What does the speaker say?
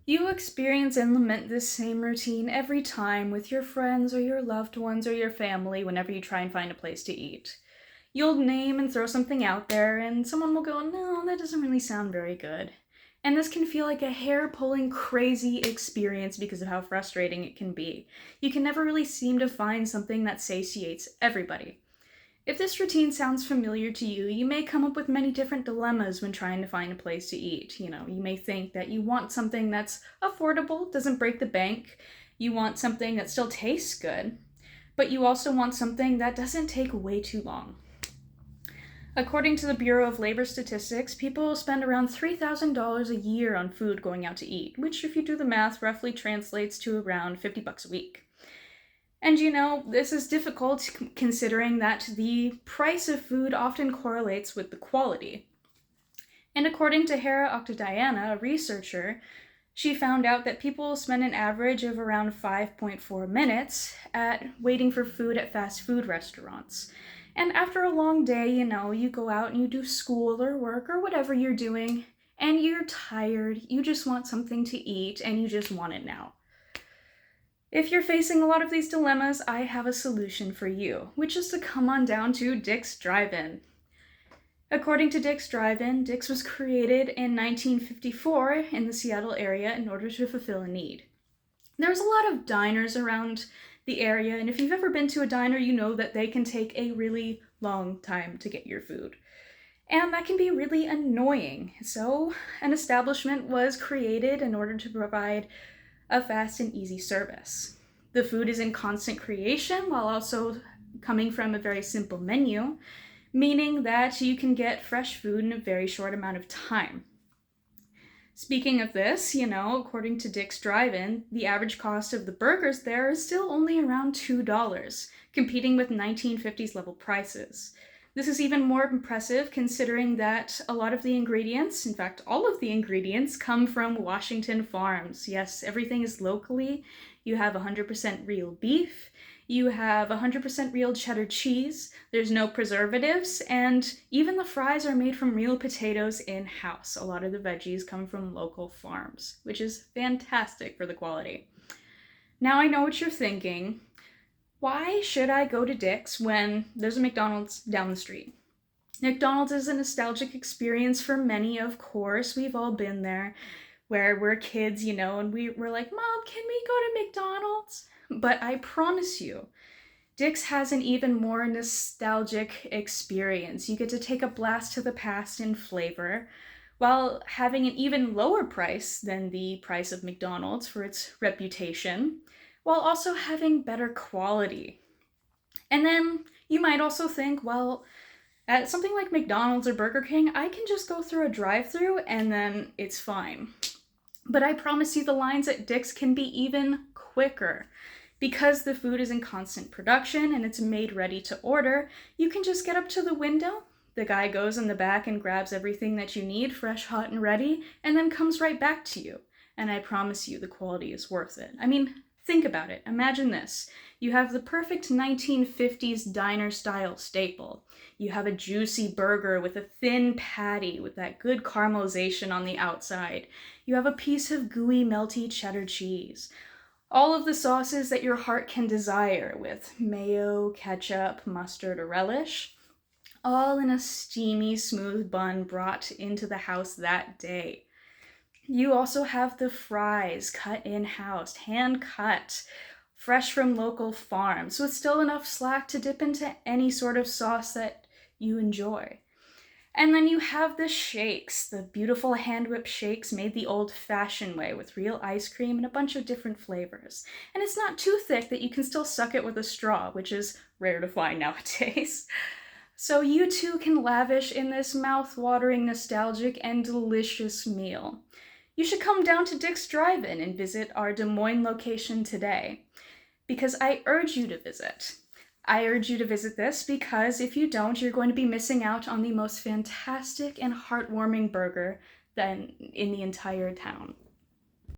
You experience and lament this same routine every time with your friends or your loved ones or your family whenever you try and find a place to eat. You'll name and throw something out there, and someone will go, "No, that doesn't really sound very good." And this can feel like a hair pulling crazy experience because of how frustrating it can be. You can never really seem to find something that satiates everybody. If this routine sounds familiar to you, you may come up with many different dilemmas when trying to find a place to eat. You may think that you want something that's affordable, doesn't break the bank. You want something that still tastes good, but you also want something that doesn't take way too long. According to the Bureau of Labor Statistics, people spend around $3,000 a year on food going out to eat, which, if you do the math, roughly translates to around $50 a week. And this is difficult considering that the price of food often correlates with the quality. And according to Hera Octodiana, a researcher, she found out that people spend an average of around 5.4 minutes at waiting for food at fast food restaurants. And after a long day, you go out and you do school or work or whatever you're doing, and you're tired, you just want something to eat, and you just want it now. If you're facing a lot of these dilemmas, I have a solution for you, which is to come on down to Dick's Drive-In. According to Dick's Drive-In, Dick's was created in 1954 in the Seattle area in order to fulfill a need. There's a lot of diners around the area, and if you've ever been to a diner, you know that they can take a really long time to get your food. And that can be really annoying. So an establishment was created in order to provide a fast and easy service. The food is in constant creation while also coming from a very simple menu, meaning that you can get fresh food in a very short amount of time. Speaking of this, according to Dick's Drive-In, the average cost of the burgers there is still only around $2, competing with 1950s level prices. This is even more impressive considering that a lot of the ingredients, in fact, all of the ingredients, come from Washington farms. Yes, everything is locally. You have 100% real beef. You have 100% real cheddar cheese. There's no preservatives. And even the fries are made from real potatoes in-house. A lot of the veggies come from local farms, which is fantastic for the quality. Now I know what you're thinking. Why should I go to Dick's when there's a McDonald's down the street? McDonald's is a nostalgic experience for many, of course. We've all been there where we're kids, and we're like, "Mom, can we go to McDonald's?" But I promise you, Dick's has an even more nostalgic experience. You get to take a blast to the past in flavor, while having an even lower price than the price of McDonald's for its reputation, while also having better quality. And then you might also think, well, at something like McDonald's or Burger King, I can just go through a drive-thru and then it's fine. But I promise you the lines at Dick's can be even quicker. Because the food is in constant production and it's made ready to order, you can just get up to the window. The guy goes in the back and grabs everything that you need, fresh, hot, and ready, and then comes right back to you. And I promise you the quality is worth it. I mean, think about it. Imagine this. You have the perfect 1950s diner-style staple. You have a juicy burger with a thin patty with that good caramelization on the outside. You have a piece of gooey, melty cheddar cheese. All of the sauces that your heart can desire with mayo, ketchup, mustard, or relish, all in a steamy, smooth bun brought into the house that day. You also have the fries cut in-house, hand-cut, fresh from local farms, with still enough slack to dip into any sort of sauce that you enjoy. And then you have the shakes, the beautiful hand-whipped shakes made the old-fashioned way with real ice cream and a bunch of different flavors. And it's not too thick that you can still suck it with a straw, which is rare to find nowadays. So you too can lavish in this mouth-watering, nostalgic, and delicious meal. You should come down to Dick's Drive-In and visit our Des Moines location today, because I urge you to visit. I urge you to visit this because if you don't, you're going to be missing out on the most fantastic and heartwarming burger in the entire town.